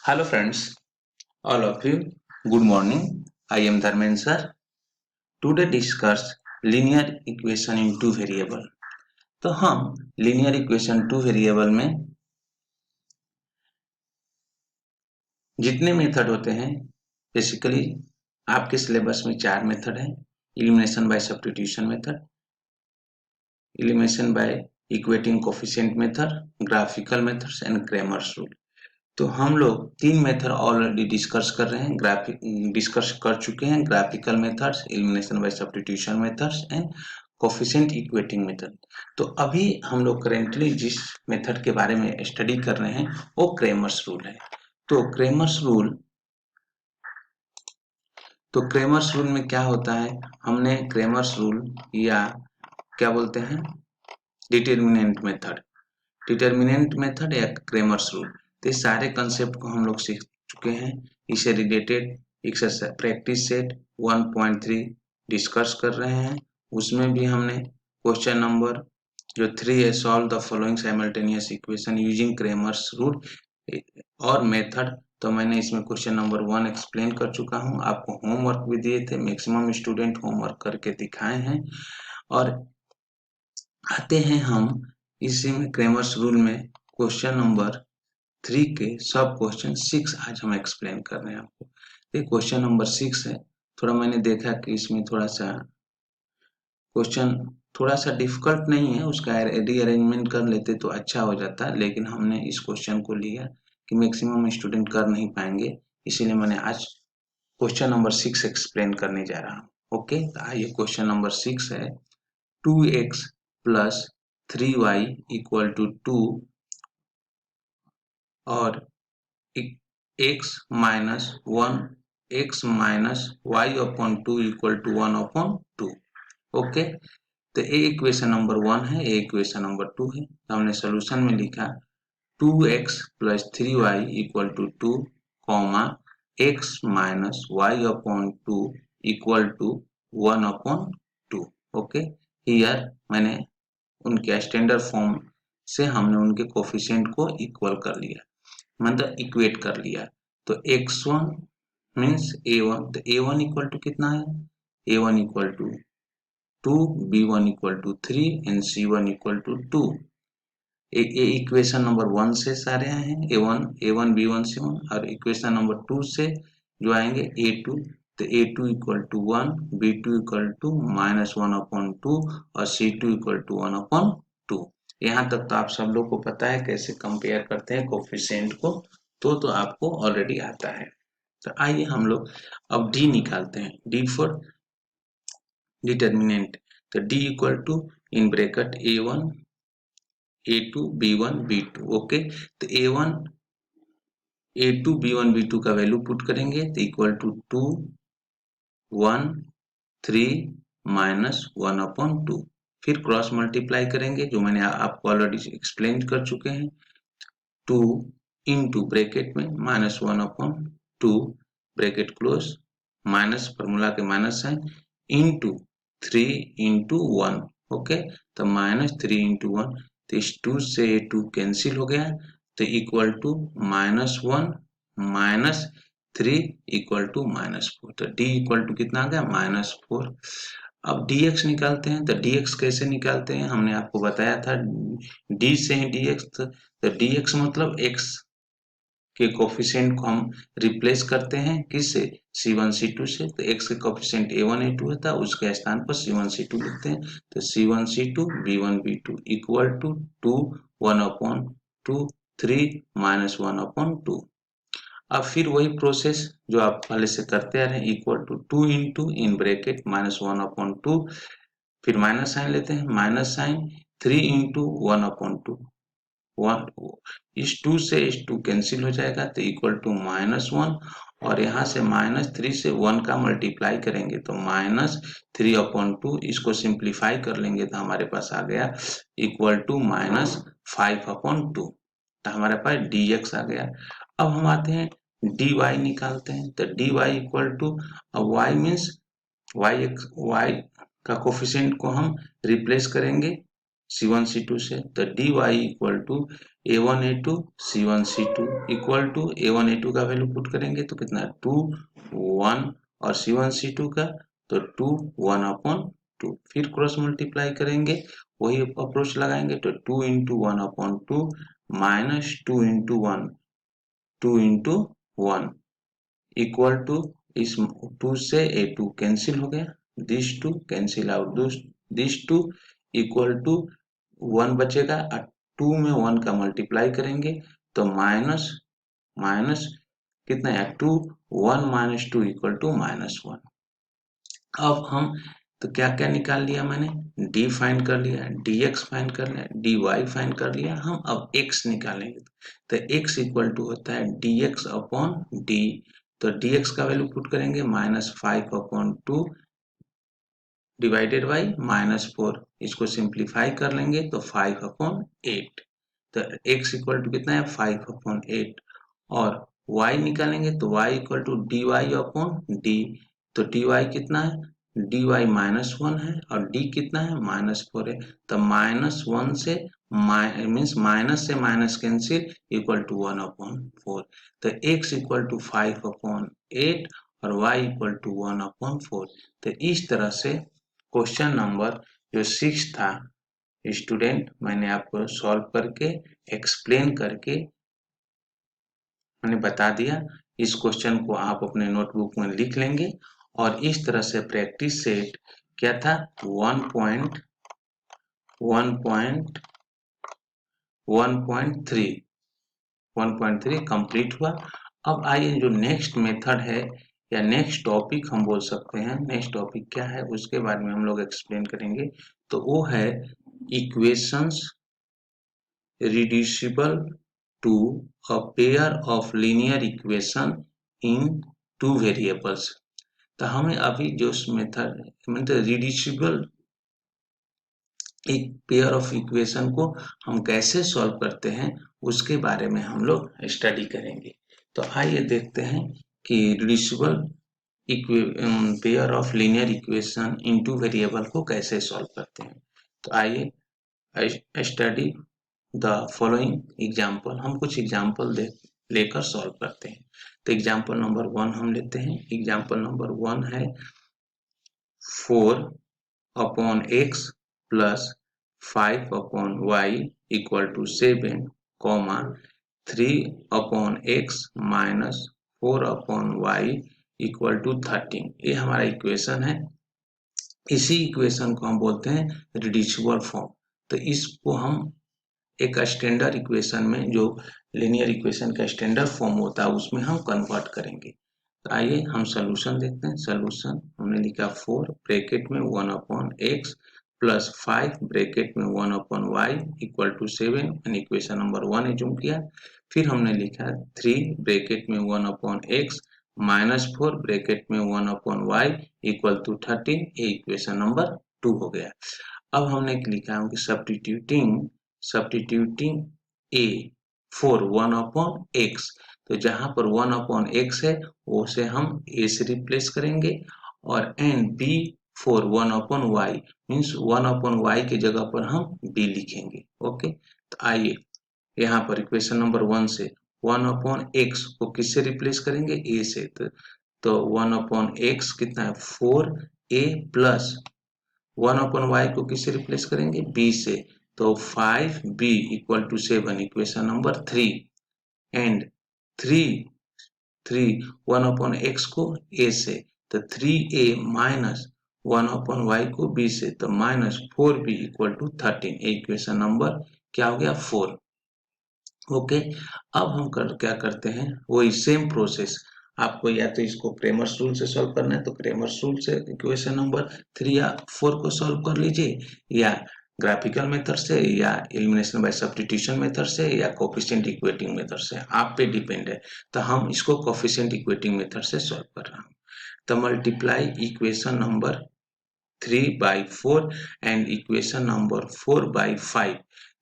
Hello friends, all of you. Good morning. I am Dharmen sir. Today discuss linear equation in two variable. तो हम linear equation two variable में जितने method होते हैं basically आपके syllabus में 4 method है। Elimination by substitution method, elimination by equating coefficient method, graphical methods and Cramer's rule. तो हम लोग 3 मेथड ऑलरेडी डिस्कस कर रहे हैं, डिस्कस कर चुके हैं। Graphical methods, elimination by substitution methods and coefficient equating method. तो अभी हम लोग करेंटली जिस मेथड के बारे में स्टडी कर रहे हैं वो क्रेमर्स रूल है। तो क्रेमर्स रूल में क्या होता है, हमने क्रेमर्स रूल या क्या बोलते हैं डिटर्मिनेंट मेथड या क्रेमर्स रूल, तो इस सारे कंसेप्ट को हम लोग सीख चुके हैं। इससे related exercise practice set 1.3 discuss कर रहे हैं। उसमें भी हमने क्वेश्चन नंबर जो 3 है, solve the following simultaneous equation using Cramer's rule और मेथड। तो मैंने इसमें क्वेश्चन नंबर 1 एक्सप्लेन कर चुका हूँ। आपको होमवर्क भी दिए थे, मैक्सिमम स्टूडेंट होमवर्क करके दिखाए हैं। और आते हैं हम इसी में क्रेमर्स रूल में क्वेश्चन नंबर 3 के सब क्वेश्चन 6 आज हम एक्सप्लेन कर रहे हैं आपको। ये क्वेश्चन नंबर 6 है। थोड़ा मैंने देखा कि इसमें थोड़ा सा क्वेश्चन थोड़ा सा डिफिकल्ट नहीं है, उसका रीअरेंजमेंट कर लेते तो अच्छा हो जाता, लेकिन हमने इस क्वेश्चन को लिया कि मैक्सिमम स्टूडेंट कर नहीं पाएंगे, इसीलिए मैंने आज क्वेश्चन नंबर 6 एक्सप्लेन करने जा रहा हूँ। ओके, तो आइए क्वेश्चन नंबर 6 है 2x plus 3y equal to 2 और x minus y upon 2 equal to 1 upon 2। Okay, तो ये इक्वेशन नंबर 1 है, ये इक्वेशन नंबर 2 है। तो हमने सोल्यूशन में लिखा 2x plus 3y equal to 2 comma x minus y upon 2 equal to 1 upon 2। Okay, here मैंने उनके स्टैंडर्ड फॉर्म से हमने उनके कोफिशिएंट को इक्वल कर लिया, मतलब इक्वेट कर लिया। तो x1 मीन्स a1, तो a1 इक्वल टू कितना है, a1 equal to 2, b1 equal to 3 and c1 equal to 2। ये इक्वेशन नंबर 1 से सारे आए हैं, a1 b1 c1, और इक्वेशन नंबर 2 से जो आएंगे a2, तो a2 equal to 1, b2 equal to minus 1 upon 2 और c2 इक्वल टू 1 अपॉन 2। यहाँ तक तो आप सब लोग को पता है कैसे कंपेयर करते हैं कोफिशिएंट को, तो आपको ऑलरेडी आता है। तो आइए हम लोग अब डी निकालते हैं, डी फॉर डिटर्मिनेंट। तो D equal to in bracket a1 a2 b1 b2। Okay, तो a1 a2 b1 b2 का वैल्यू पुट करेंगे तो इक्वल टू 2 1 3 माइनस 1 अपॉन 2। फिर क्रॉस मल्टीप्लाई करेंगे जो मैंने आपको ऑलरेडी एक्सप्लेन कर चुके हैं। 2 इंटू ब्रैकेट में minus 1 upon 2 bracket close, minus formula के minus sine, into 3 into 1। Okay, तो माइनस 3 इंटू 1, तो इस 2 से 2 कैंसिल हो गया, तो equal to minus 1 minus 3 equal to minus 4। तो डी इक्वल टू कितना आ गया, माइनस 4। अब dx निकालते हैं, तो dx कैसे निकालते हैं, हमने आपको बताया था d से ही dx। तो dx मतलब x के कोफिशिएंट को हम रिप्लेस करते हैं किससे, c1 c2 से। तो x के कोफिशिएंट a1 a2 होता है, उसके स्थान पर c1 c2 लिखते हैं। तो c1 c2 b1 b2 equal to 2 1 upon 2 3 minus 1 upon 2। अब फिर वही प्रोसेस जो आप पहले से करते आ रहे हैं, equal to 2 into in bracket minus 1 upon 2, फिर माइनस साइन लेते हैं, माइनस साइन 3 इंटू 1 अपॉन 2, 1 इस 2 से इस 2 कैंसिल हो जाएगा, तो इक्वल टू माइनस 1, और यहाँ से माइनस 3 से 1 का मल्टीप्लाई करेंगे तो माइनस 3 अपॉन 2, इसको सिंप्लीफाई कर लेंगे तो हमारे पास आ गया इक्वल टू माइनस 5 अपॉन 2। तो हमारे पास dx आ गया। अब हम आते हैं dy निकालते हैं, तो dy इक्वल टू, अब y मीन्स y का कोफिशिएंट को हम रिप्लेस करेंगे C1 C2 से, तो dy equal to A1 A2 C1 C2 equal to A1 A2 का वैल्यू पुट करेंगे तो कितना 2 1 और C1 C2 का तो 2 1 अपॉन 2, फिर क्रॉस मल्टीप्लाई करेंगे, वही अप्रोच लगाएंगे तो 2 into 1 upon 2 minus 2 into 1 2 into 1 equal to इस 2 से A2 कैंसिल हो गया, this 2 cancel out this 2 equal to 1 बचेगा और 2 में 1 का मल्टीप्लाई करेंगे तो माइनस माइनस कितना है 2 1 माइनस 2 इक्वल टू -1। अब हम तो क्या क्या निकाल लिया मैंने, d फाइंड कर लिया, dx फाइंड कर लिया, dy फाइंड कर लिया, हम अब x निकालेंगे तो x इक्वल टू होता है dx अपॉन d, तो dx का वैल्यू पुट करेंगे -5 अपॉन 2 डिवाइडेड बाई -4, इसको सिंप्लीफाई कर लेंगे तो 5 अपॉन 8, तो x इक्वल टू कितना है 5 अपॉन 8 और y निकालेंगे तो y equal to dy upon d, तो dy कितना है dy -1 है और d कितना है -4 है, तो -1 से मीन्स माइनस से minus cancel equal to 1 upon 4, तो x इक्वल टू 5 अपॉन 8 और y इक्वल टू 1 अपॉन 4। तो इस तरह से क्वेश्चन नंबर जो 6 था स्टूडेंट मैंने आपको सॉल्व करके एक्सप्लेन करके मैंने बता दिया। इस क्वेश्चन को आप अपने नोटबुक में लिख लेंगे और इस तरह से प्रैक्टिस सेट क्या था 1.3 कंप्लीट हुआ। अब आइए जो नेक्स्ट मेथड है या नेक्स्ट टॉपिक हम बोल सकते हैं, नेक्स्ट टॉपिक क्या है उसके बारे में हम लोग एक्सप्लेन करेंगे, तो वो है equations reducible to a pair of linear equation in two variables। तो हमें अभी जो मेथड मतलब रिड्यूसिबल एक पेयर ऑफ इक्वेशन को हम कैसे सॉल्व करते हैं उसके बारे में हम लोग स्टडी करेंगे। तो आइए देखते हैं कि reducible pair of linear equation in two variable को कैसे सॉल्व करते हैं। तो आइए स्टडी द फॉलोइंग एग्जाम्पल, हम कुछ एग्जाम्पल लेकर सॉल्व करते हैं। तो एग्जाम्पल नंबर 1 हम लेते हैं। एग्जाम्पल नंबर 1 है 4 upon x plus 5 upon y equal to 7 comma 3 upon x minus 4 upon y equal to 13। ये हमारा इक्वेशन है। इसी इक्वेशन को हम बोलते हैं रिड्यूसिबल फॉर्म। तो इसको हम एक स्टैंडर्ड इक्वेशन में जो लीनियर इक्वेशन का स्टैंडर्ड फॉर्म होता है उसमें हम कन्वर्ट करेंगे। तो आइए हम सॉल्यूशन देखते हैं। सॉल्यूशन हमने लिखा 4 ब्रैकेट में 1 अपॉन x प्लस 5 ब्रैकेट में 1 upon y equal to 7 and equation number 1 assume किया। फिर हमने लिखा 3 ब्रैकेट में 1 अपॉन x माइनस 4 ब्रैकेट में 1 अपॉन y इक्वल टू 13, ये इक्वेशन नंबर 2 हो गया। अब हमने लिखा है कि सब्स्टिट्यूटिंग a 4 1 अपॉन x, तो जहां पर 1 अपॉन x है वो से हम a से रिप्लेस करेंगे और and b 4 1 upon y means 1 upon y की जगह पर हम b लिखेंगे। ओके, तो आइए यहाँ पर इक्वेशन नंबर 1 से 1 अपॉन x को किससे रिप्लेस करेंगे a से, तो 1 अपॉन x कितना है 4a प्लस 1 अपॉन y को किससे रिप्लेस करेंगे b से, तो 5b equal to 7 equation number 3 and 3 1 upon x को a से, तो 3a माइनस 1 अपॉन y को b से, तो minus 4b equal to 13, equation number क्या हो गया 4। ओके, अब हम क्या करते हैं वही सेम प्रोसेस, आपको या तो इसको क्रेमर्स रूल से सॉल्व करना है तो क्रेमर्स रूल से इक्वेशन नंबर 3 या 4 को सॉल्व कर लीजिए, या ग्राफिकल मेथड से या एलिमिनेशन बाय सब्स्टिट्यूशन मेथड से या कोफिशिएंट इक्वेटिंग मेथड से, आप पे डिपेंड है। तो हम इसको कोफिशिएंट इक्वेटिंग मेथड से सॉल्व कर रहा हूँ। तो multiply equation number 3 by 4 and equation number 4 by 5।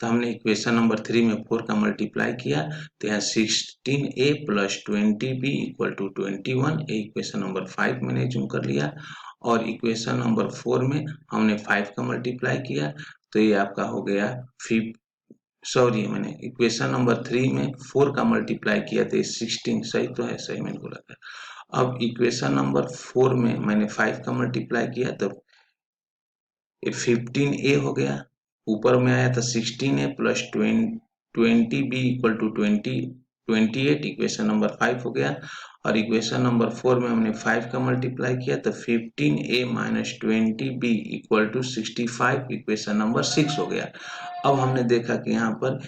तो हमने इक्वेशन नंबर 3 में 4 का मल्टीप्लाई किया तो यहाँ 16a plus 20b equal to 21, equation number 5 मैंने जूम कर लिया और इक्वेशन नंबर 4 में हमने 5 का मल्टीप्लाई किया तो ये आपका हो गया मैंने इक्वेशन नंबर 3 में 4 का मल्टीप्लाई किया तो 16, सही तो है, सही मैंने बोला था। अब इक्वेशन नंबर 4 में मैंने 5 का मल्टीप्लाई किया तो 15a हो गया, ऊपर में आया था 16a plus 20b equal to 28, equation number 5 हो गया। और इक्वेशन नंबर 4 में हमने 5 का मल्टीप्लाई किया तो 15a minus 20b equal to 65, equation number 6 हो गया। अब हमने देखा कि यहाँ पर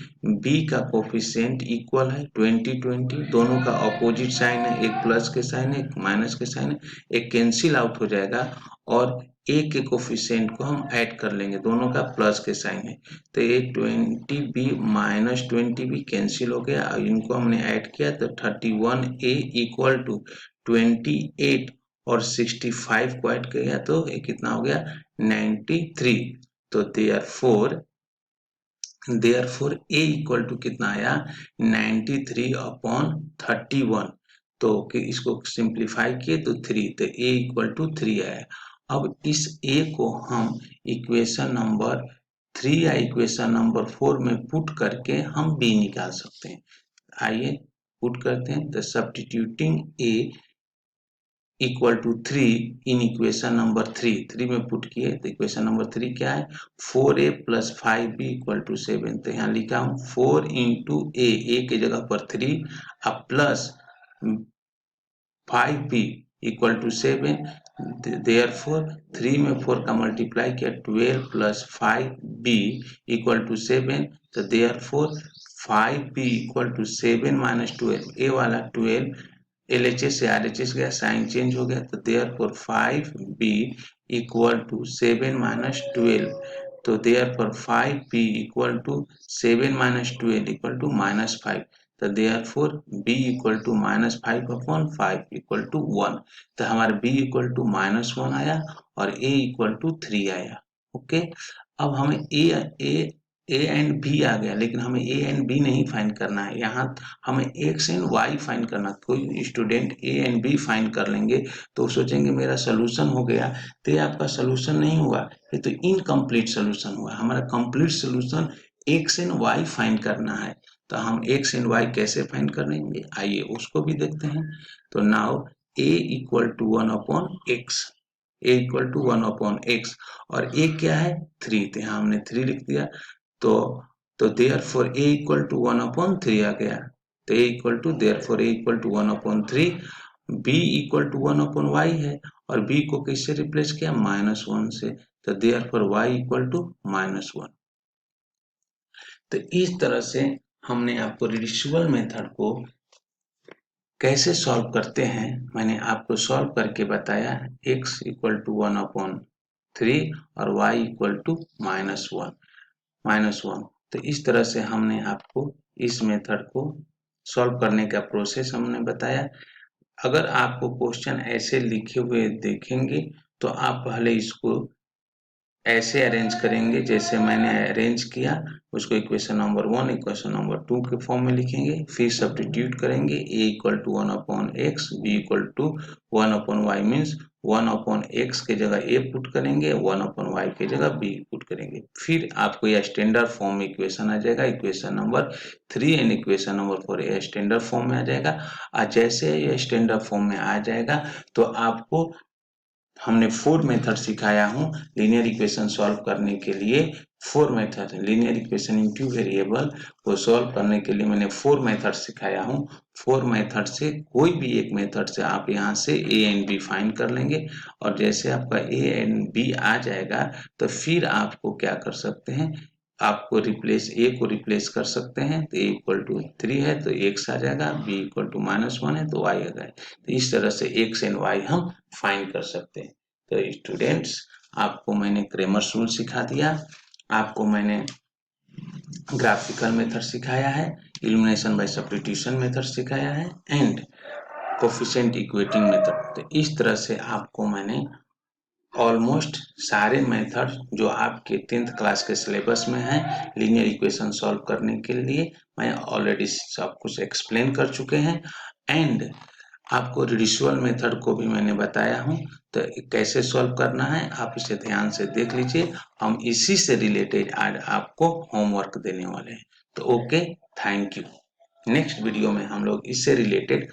b का कोफिशिएंट इक्वल है 20, दोनों का अपोजिट साइन है, एक प्लस के साइन है, एक माइनस के साइन है, एक कैंसिल आउट हो जाएगा और a के कोफिशिएंट को हम ऐड कर लेंगे, दोनों का प्लस के साइन है, तो ये 20b माइनस 20b कैंसिल हो गया और इनको हमने ऐड किया तो 31a इक्वल टू 28 और 65 को ऐड किया तो ये कितना हो गया 93। तो देयरफॉर a इक्वल टू कितना आया 93/31। तो इसको सिंप्लीफाई किए तो 3, तो a इक्वल टू 3 आया। अब इस a को हम इक्वेशन नंबर 3 या इक्वेशन नंबर 4 में पुट करके हम b निकाल सकते हैं। आइए पुट करते हैं, तो substituting a equal to 3 in equation number 3 में पुट किए तो इक्वेशन नंबर 3 क्या है 4a plus 5b equal to 7। तो यहाँ लिखा हूँ 4 इंटू a के जगह पर 3 अब plus 5b equal to 7, therefore 3 में 4 का मल्टीप्लाई किया 12 प्लस 5b इक्वल टू 7, तो therefore 5b equal to 7 minus 12, a वाला 12 LHS से RHS गया, साइन चेंज हो गया, तो therefore 5b equal to 7 minus 12, तो therefore 5b equal to 7 minus 12 equal to minus 5, तो therefore b equal to minus 5/5 equal to 1। तो हमारा b इक्वल टू -1 आया और a इक्वल टू 3 आया। ओके, अब हमें a एंड b आ गया, लेकिन हमें a एंड b नहीं फाइंड करना है, यहाँ हमें x एंड y फाइंड करना। कोई student a and b find कर लेंगे तो सोचेंगे मेरा सोल्यूशन हो गया, तो ये आपका सोल्यूशन नहीं हुआ, ये तो इनकम्प्लीट सोल्यूशन हुआ। हमारा complete solution x and y find करना है। तो हम x एंड y कैसे फाइंड करेंगे, आइए उसको भी देखते हैं। तो now a equal to 1/x, a equal to 1/x और a क्या है 3, तो यहाँ हमने 3 लिख दिया। तो देयरफॉर a इक्वल टू 1/3 आ गया, तो a equal to therefore a equal to 1/3, b equal to 1/y है और b को किससे रिप्लेस किया -1 से, तो देयरफॉर y इक्वल टू -1। तो इस तरह से हमने आपको रिड्यूसिबल मेथड को कैसे सॉल्व करते हैं मैंने आपको सॉल्व करके बताया। x इक्वल टू 1/3 और y इक्वल टू -1। तो इस तरह से हमने आपको इस मेथड को सॉल्व करने का प्रोसेस हमने बताया। अगर आपको क्वेश्चन ऐसे लिखे हुए देखेंगे तो आप पहले इसको ऐसे अरेंज करेंगे जैसे मैंने अरेंज किया, उसको इक्वेशन नंबर 1 इक्वेशन नंबर 2 के फॉर्म में लिखेंगे, फिर सब्स्टिट्यूट करेंगे a equal to 1/x, b equal to 1/y means 1/x के जगह a पुट करेंगे, 1/y के जगह b पुट करेंगे, फिर आपको यह स्टैंडर्ड फॉर्म में इक्वेशन आ जाएगा। Equation number 3 and equation number 4 यह स्टैंडर्ड फॉर्म में आ जाएगा। और जैसे यह स्टैंडर्ड फॉर्म में आ जाएगा तो आपको हमने 4 मेथड सिखाया हूँ लीनियर इक्वेशन सॉल्व करने के लिए। 4 method linear equation in 2 variable को सॉल्व करने के लिए मैंने 4 मेथड सिखाया हूँ। 4 मेथड से कोई भी एक मेथड से आप यहाँ से a एंड b फाइंड कर लेंगे और जैसे आपका a एंड b आ जाएगा तो फिर आपको क्या कर सकते हैं, आपको a को रिप्लेस कर सकते हैं, तो a इक्वल टू 3 है तो x आ जाएगा, b इक्वल टू -1 है तो y आ जाएगा। तो इस तरह से x एंड y हम फाइंड कर सकते हैं। तो स्टूडेंट्स आपको मैंने क्रेमर्स रूल सिखा दिया, आपको मैंने ग्राफिकल मेथड सिखाया है, इल्यूमिनेशन बाय सब्स्टिट्यूशन मेथड सिखाया है एंड कोफिशिएंट इक्वेटिंग मेथड। तो इस तरह से आपको मैंने ऑलमोस्ट सारे मेथड जो आपके 10th क्लास के सिलेबस में हैं लीनियर इक्वेशन सॉल्व करने के लिए मैं ऑलरेडी सब कुछ एक्सप्लेन कर चुके हैं। एंड आपको रिड्यूसिबल मेथड को भी मैंने बताया हूँ, तो कैसे सॉल्व करना है आप इसे ध्यान से देख लीजिए। हम इसी से रिलेटेड आज आपको होमवर्क देने वाले हैं। तो okay, thank you. Next video में हम लोग इससे रिलेटेड